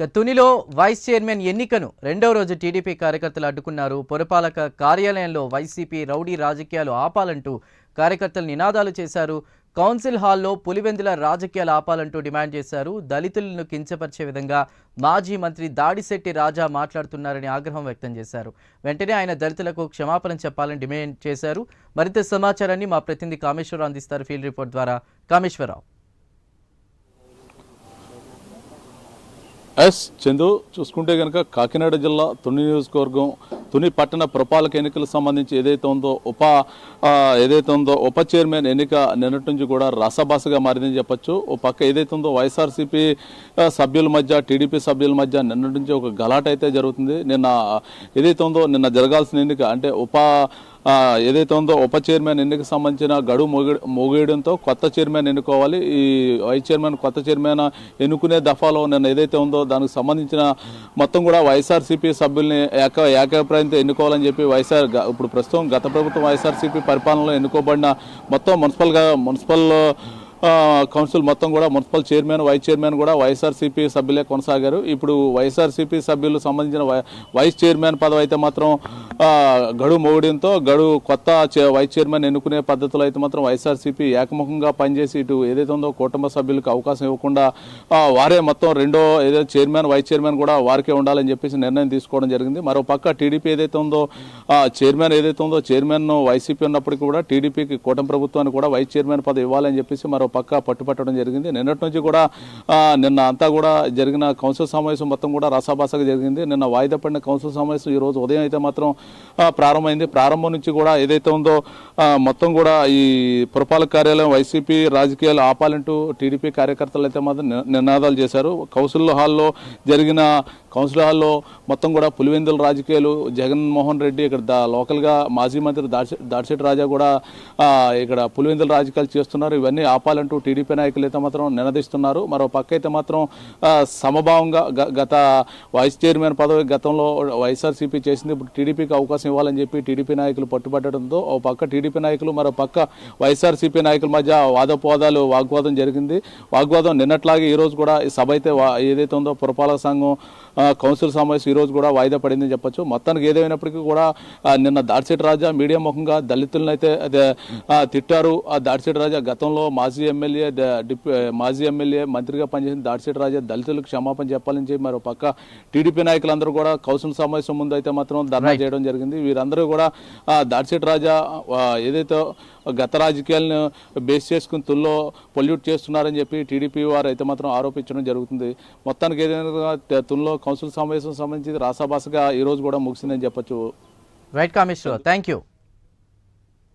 తునిలో vice chairman ఎన్నికను రెండో రోజు టీడీపీ కార్యకర్తలు అడ్డుకున్నారు. పురపాలక కార్యాలయంలో వైసీపీ రౌడీ రాజకీయాలు ఆపాలంటూ కార్యకర్తలు నినాదాలు చేశారు. కౌన్సిల్ హాల్లో పులివెందుల రాజకీయాలు ఆపాలంటూ డిమాండ్ చేశారు. దళితులను కించపరిచే విధంగా మాజీ మంత్రి దాడిశెట్టి రాజా మాట్లాడుతున్నారని ఆగ్రహం వ్యక్తం చేశారు. వెంటనే ఆయన దళితులకు క్షమాపణ చెప్పాలని డిమాండ్ చేశారు. మరింత సమాచారాన్ని మా ప్రతినిధి కామేశ్వరరావు అందిస్తారు ఫీల్డ్ రిపోర్ట్ ద్వారా. కామేశ్వరరావు. చందు, చూసుకుంటే కనుక కాకినాడ జిల్లా తుని నియోజకవర్గం తుని పట్టణ పురపాలక ఎన్నికలకు సంబంధించి ఏదైతే ఉందో ఉప చైర్మన్ ఎన్నిక నిన్నటి నుంచి కూడా రసభాసగా మారిందని చెప్పొచ్చు. ఓ పక్క ఏదైతే ఉందో వైఎస్ఆర్సీపీ సభ్యుల మధ్య టీడీపీ సభ్యుల మధ్య నిన్నటి నుంచి ఒక గలాట అయితే జరుగుతుంది. నిన్న జరగాల్సిన ఎన్నిక అంటే ఏదైతే ఉందో ఉప చైర్మన్ ఎన్నికకు సంబంధించిన గడువు మోగేయడంతో కొత్త చైర్మన్ ఎన్నుకోవాలి. ఈ వైస్ చైర్మన్ కొత్త చైర్మన్ ఎన్నుకునే దఫాలో నిన్న ఏదైతే ఉందో దానికి సంబంధించిన మొత్తం కూడా వైఎస్ఆర్సీపీ సభ్యుల్ని ఏకాభిప్రాయంతో ఎన్నుకోవాలని చెప్పి ఇప్పుడు ప్రస్తుతం గత ప్రభుత్వం వైఎస్ఆర్సీపీ పరిపాలనలో ఎన్నుకోబడిన మొత్తం మున్సిపల్ కౌన్సిల్ మొత్తం కూడా మున్సిపల్ చైర్మన్ వైస్ చైర్మన్ కూడా వైఎస్ఆర్సీపీ సభ్యులే కొనసాగారు. ఇప్పుడు వైఎస్ఆర్సీపీ సభ్యులు సంబంధించిన వైస్ చైర్మన్ పదవి అయితే మాత్రం గడువు మోగడంతో కొత్త వైస్ చైర్మన్ ఎన్నుకునే పద్ధతిలో అయితే మాత్రం వైఎస్ఆర్సీపీ ఏకముఖంగా పనిచేసి ఇటు ఏదైతే ఉందో కుటుంబ సభ్యులకు అవకాశం ఇవ్వకుండా వారే మొత్తం రెండో ఏదైతే చైర్మన్ వైస్ చైర్మన్ కూడా వారికే ఉండాలని చెప్పేసి నిర్ణయం తీసుకోవడం జరిగింది. మరో పక్క టీడీపీ ఏదైతే ఉందో చైర్మన్ వైసీపీ ఉన్నప్పటికీ కూడా టీడీపీకి కూటమి ప్రభుత్వానికి కూడా వైస్ చైర్మన్ పదవి ఇవ్వాలని చెప్పేసి మరో పక్క పట్టుపట్టడం జరిగింది. నిన్నటి నుంచి కూడా నిన్న అంతా కూడా జరిగిన కౌన్సిల్ సమావేశం మొత్తం కూడా రసాభాసగా జరిగింది. నిన్న వాయిదా పడిన కౌన్సిల్ సమావేశం ఈ రోజు ఉదయం అయితే మాత్రం ప్రారంభమైంది. ప్రారంభం నుంచి కూడా ఏదైతే ఉందో మొత్తం కూడా ఈ పురపాలక కార్యాలయం వైసీపీ రాజకీయాలు ఆపాలంటూ టీడీపీ కార్యకర్తలు అయితే మాత్రం నినాదాలు చేశారు. కౌన్సిల్ హాల్లో మొత్తం కూడా పులివెందుల రాజకీయాలు జగన్మోహన్ రెడ్డి ఇక్కడ లోకల్గా మాజీ మంత్రి దాడిశెట్టి రాజా కూడా ఇక్కడ పులివెందుల రాజకీయాలు చేస్తున్నారు. ఇవన్నీ ఆపాలంటూ టీడీపీ నాయకులు అయితే మాత్రం నినదిస్తున్నారు. మరో పక్క అయితే మాత్రం సమభావంగా గత వైస్ చైర్మన్ పదవి గతంలో వైఎస్ఆర్సీపీ చేసింది, ఇప్పుడు టీడీపీకి అవకాశం ఇవ్వాలని చెప్పి టీడీపీ నాయకులు పట్టుబట్టడంతో ఓ పక్క టీడీపీ నాయకులు మరో పక్క వైఎస్ఆర్సీపీ నాయకుల మధ్య వాగ్వాదం జరిగింది. నిన్నట్లాగే ఈ రోజు కూడా ఈ సభ అయితే ఏదైతే ఉందో పురపాలక సంఘం కౌన్సిల్ సమావేశం ఈ రోజు కూడా వాయిదా పడిందని చెప్పొచ్చు. మొత్తానికి ఏదైనప్పటికీ కూడా నిన్న దాడిశెట్టి రాజా మీడియా ముఖంగా దళితులను అయితే తిట్టారు. ఆ దాడిశెట్టి రాజా గతంలో మాజీ ఎమ్మెల్యే మంత్రిగా పనిచేసిన దాడిశెట్టి రాజా దళితులకు క్షమాపణ చెప్పాలని చెప్పి మరో పక్క టీడీపీ నాయకులందరూ కూడా కౌన్సిల్ సమావేశం ముందు అయితే మాత్రం ధర్నా చేయడం జరిగింది. వీరందరూ కూడా దాడిశెట్టి రాజా ఏదైతే గత రాజకీయాలను బేస్ చేసుకుని తుల్లో పొల్యూట్ చేస్తున్నారని చెప్పి టీడీపీ వారు అయితే మాత్రం ఆరోపించడం జరుగుతుంది. మొత్తానికి ఏదైనా తుల్లో కౌన్సిల్ సమావేశం సంబంధించి రాసాభాసగా ఈ రోజు కూడా ముగిసిందని చెప్పొచ్చు. Right Kameshwar, thank you.